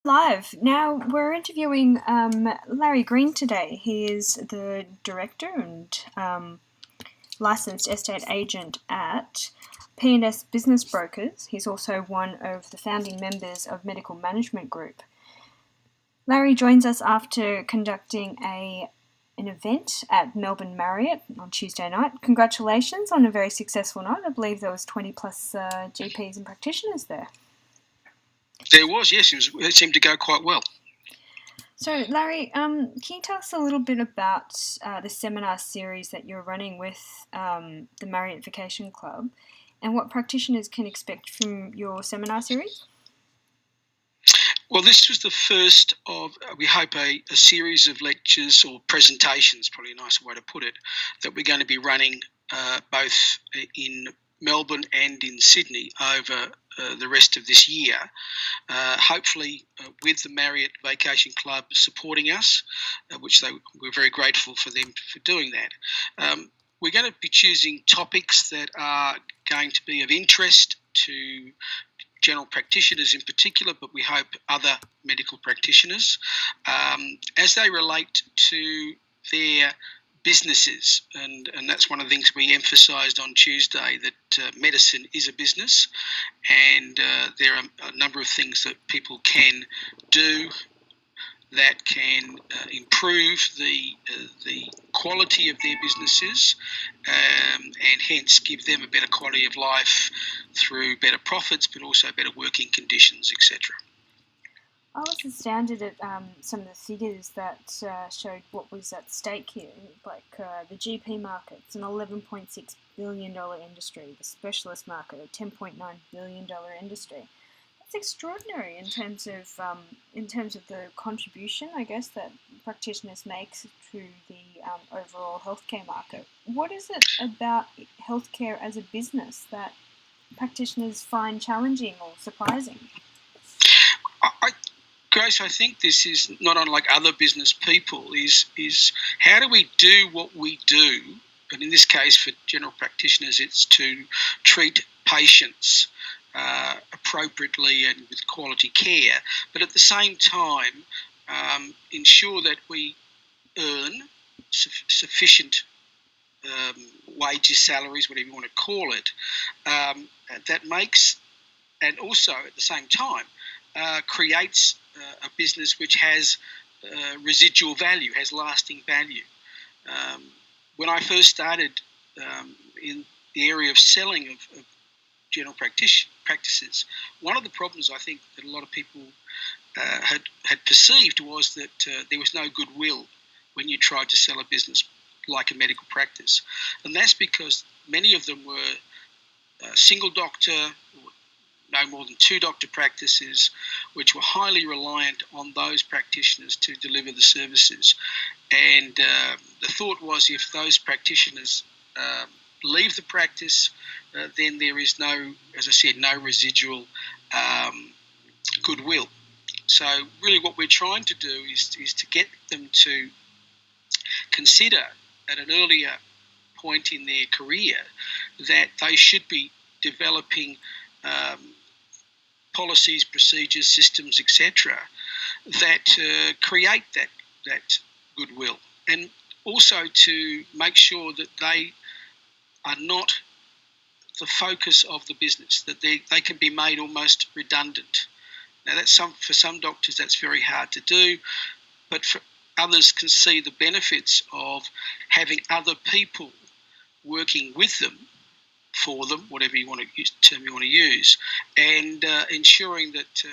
Live. Now we're interviewing Larry Green today. He is the director and licensed estate agent at P&S Business Brokers. He's also one of the founding members of Medical Management Group. Larry joins us after conducting an event at Melbourne Marriott on Tuesday night. Congratulations on a very successful night. I believe there was 20 plus GPs and practitioners there. There was, yes. It seemed to go quite well. So, Larry, can you tell us a little bit about the seminar series that you're running with the Marriott Vacation Club and what practitioners can expect from your seminar series? Well, this was the first of, we hope, a series of lectures or presentations, probably a nicer way to put it, that we're going to be running both in Melbourne and in Sydney over the rest of this year, hopefully with the Marriott Vacation Club supporting us, which we're very grateful for them for doing that. We're going to be choosing topics that are going to be of interest to general practitioners in particular, but we hope other medical practitioners, as they relate to their businesses, and that's one of the things we emphasised on Tuesday, that medicine is a business, and there are a number of things that people can do that can improve the quality of their businesses, and hence give them a better quality of life through better profits, but also better working conditions, etc. I was astounded at some of the figures that showed what was at stake here, like the GP market. It's an $11.6 billion industry, the specialist market, a $10.9 billion industry. That's extraordinary in terms of the contribution, I guess, that practitioners make to the overall healthcare market. What is it about healthcare as a business that practitioners find challenging or surprising? Grace, I think this is not unlike other business people, is how do we do what we do? And in this case, for general practitioners, it's to treat patients appropriately and with quality care, but at the same time, ensure that we earn sufficient wages, salaries, whatever you want to call it, that makes, and also at the same time, creates a business which has residual value, has lasting value. When I first started in the area of selling of general practices, one of the problems I think that a lot of people had perceived was that there was no goodwill when you tried to sell a business like a medical practice. And that's because many of them were single doctor, no more than 2 doctor practices, which were highly reliant on those practitioners to deliver the services. And the thought was, if those practitioners leave the practice, then there is no, as I said, no residual goodwill. So really what we're trying to do is to get them to consider at an earlier point in their career that they should be developing policies, procedures, systems, etc., that create that goodwill, and also to make sure that they are not the focus of the business, that they can be made almost redundant. Now, for some doctors that's very hard to do, but for others can see the benefits of having other people working with them, for them, whatever you want to use, term you want to use, and ensuring that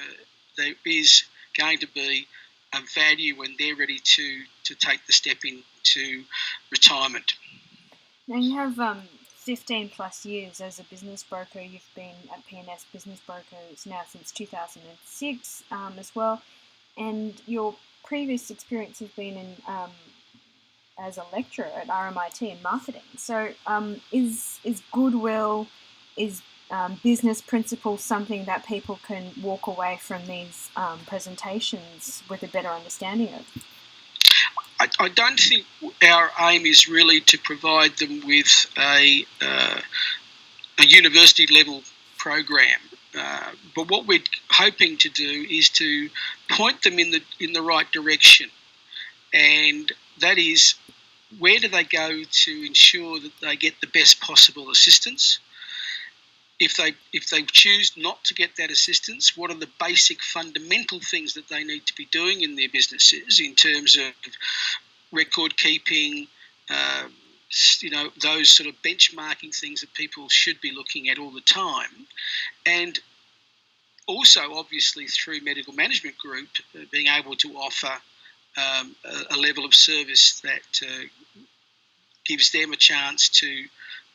there is going to be a value when they're ready to take the step into retirement. Now you have 15 plus years as a business broker. You've been at P&S Business Brokers now since 2006 as well, and your previous experience has been in as a lecturer at RMIT in marketing. So is goodwill, is business principles something that people can walk away from these presentations with a better understanding of? I don't think our aim is really to provide them with a university level program. But what we're hoping to do is to point them in the right direction, and that is, where do they go to ensure that they get the best possible assistance? If they choose not to get that assistance, what are the basic fundamental things that they need to be doing in their businesses in terms of record keeping, those sort of benchmarking things that people should be looking at all the time, and also obviously through Medical Management Group being able to offer a level of service that gives them a chance to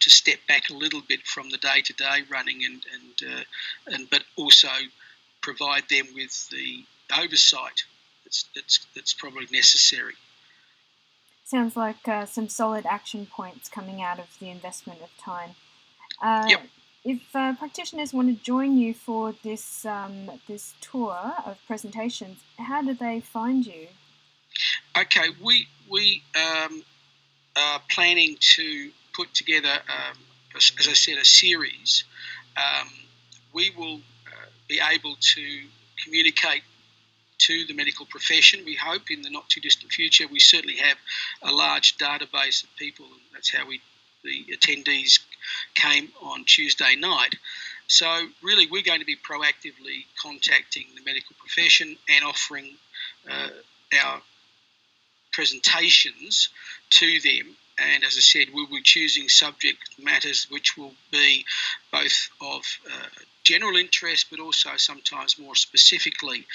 step back a little bit from the day-to-day running and but also provide them with the oversight that's probably necessary. Sounds like some solid action points coming out of the investment of time. Yep. If practitioners want to join you for this this tour of presentations, how do they find you? Okay, we are planning to put together, as I said, a series. We will be able to communicate to the medical profession, we hope, in the not too distant future. We certainly have a large database of people, and that's how the attendees came on Tuesday night. So really we're going to be proactively contacting the medical profession and offering our presentations to them. And as I said, we'll be choosing subject matters which will be both of general interest, but also sometimes more specifically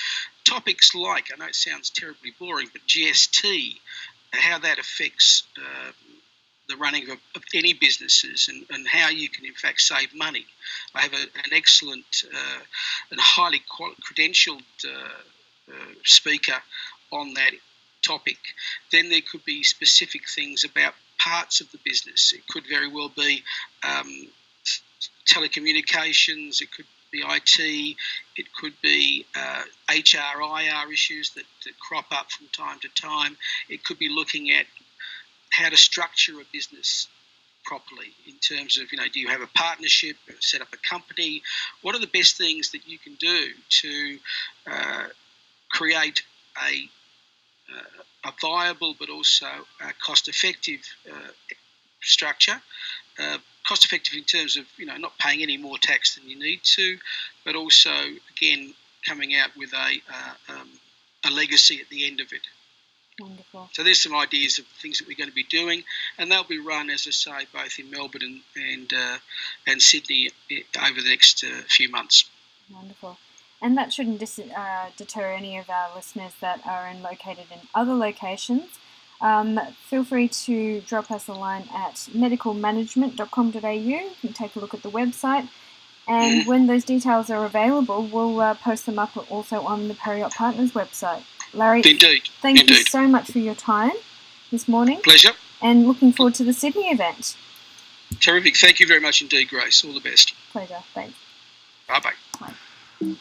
topics like, I know it sounds terribly boring, but GST, how that affects the running of any businesses, and how you can in fact save money. I have an excellent and highly credentialed speaker on that topic. Then there could be specific things about parts of the business. It could very well be telecommunications, it could be IT, it could be HR, IR issues that crop up from time to time. It could be looking at how to structure a business properly in terms of, do you have a partnership, set up a company? What are the best things that you can do to create a viable but also cost-effective structure. Cost-effective in terms of not paying any more tax than you need to, but also again coming out with a legacy at the end of it. Wonderful. So there's some ideas of things that we're going to be doing, and they'll be run, as I say, both in Melbourne and Sydney over the next few months. Wonderful. And that shouldn't deter any of our listeners that are located in other locations. Feel free to drop us a line at medicalmanagement.com.au. You can take a look at the website. And when those details are available, we'll post them up also on the Periot Partners website. Larry, thank you so much for your time this morning. Pleasure. And looking forward to the Sydney event. Terrific. Thank you very much indeed, Grace. All the best. Pleasure. Thanks. Bye-bye. Bye.